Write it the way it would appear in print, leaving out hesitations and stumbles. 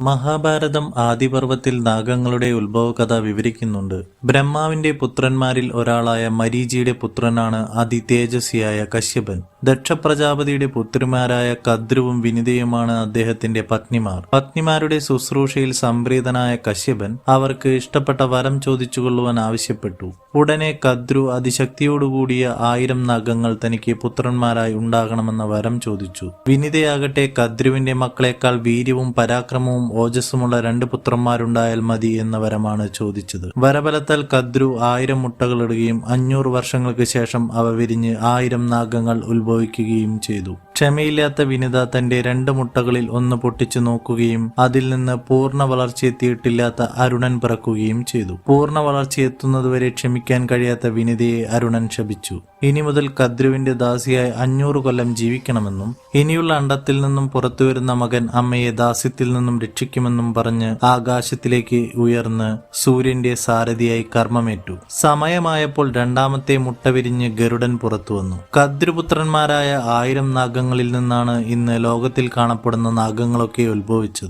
മഹാഭാരതം ആദിപർവത്തിൽ നാഗങ്ങളുടെ ഉത്ഭവകഥ വിവരിക്കുന്നുണ്ട്. ബ്രഹ്മാവിന്റെ പുത്രന്മാരിൽ ഒരാളായ മരീചിയുടെ പുത്രനാണ് അതിതേജസ്വിയായ കശ്യപൻ. ദക്ഷ പ്രജാപതിയുടെ പുത്രിമാരായ കദ്രുവും വിനിതയുമാണ് അദ്ദേഹത്തിന്റെ പത്നിമാർ. പത്നിമാരുടെ ശുശ്രൂഷയിൽ സംപ്രീതനായ കശ്യപൻ അവർക്ക് ഇഷ്ടപ്പെട്ട വരം ചോദിച്ചുകൊള്ളുവാൻ ആവശ്യപ്പെട്ടു. ഉടനെ കദ്രു അതിശക്തിയോടുകൂടിയ 1000 നാഗങ്ങൾ തനിക്ക് പുത്രന്മാരായി ഉണ്ടാകണമെന്ന വരം ചോദിച്ചു. വിനിതയാകട്ടെ കദ്രുവിന്റെ മക്കളെക്കാൾ വീര്യവും പരാക്രമവും ഓജസ്സുമുള്ള 2 പുത്രന്മാരുണ്ടായാൽ മതി എന്ന വരമാണ് ചോദിച്ചത്. വരബലത്താൽ കദ്രു 1000 മുട്ടകളിടുകയും 500 വർഷങ്ങൾക്ക് ശേഷം അവ വിരിഞ്ഞ് 1000 നാഗങ്ങൾ ഉത്ഭവിക്കുകയും ചെയ്തു. ക്ഷമയില്ലാത്ത വിനിത തന്റെ 2 മുട്ടകളിൽ ഒന്ന് പൊട്ടിച്ചു നോക്കുകയും അതിൽ നിന്ന് പൂർണ്ണ വളർച്ചയെത്തിയിട്ടില്ലാത്ത അരുണൻ പിറക്കുകയും ചെയ്തു. പൂർണ്ണ വളർച്ചയെത്തുന്നതുവരെ ക്ഷമിക്കാൻ കഴിയാത്ത വിനിതയെ അരുണൻ ശപിച്ചു. ഇനി മുതൽ കദ്രുവിന്റെ ദാസിയായി 500 കൊല്ലം ജീവിക്കണമെന്നും ഇനിയുള്ള അണ്ടത്തിൽ നിന്നും പുറത്തുവരുന്ന മകൻ അമ്മയെ ദാസ്യത്തിൽ നിന്നും രക്ഷിക്കുമെന്നും പറഞ്ഞ് ആകാശത്തിലേക്ക് ഉയർന്ന് സൂര്യന്റെ സാരഥിയായി കർമ്മമേറ്റു. സമയമായപ്പോൾ 2ാമത്തെ മുട്ട വിരിഞ്ഞ് ഗരുഡൻ പുറത്തു വന്നു. കദ്രുപുത്രന്മാരായ 1000 നാഗങ്ങളിൽ നിന്നാണ് ഇന്ന് ലോകത്തിൽ കാണപ്പെടുന്ന നാഗങ്ങളൊക്കെ ഉത്ഭവിച്ചത്.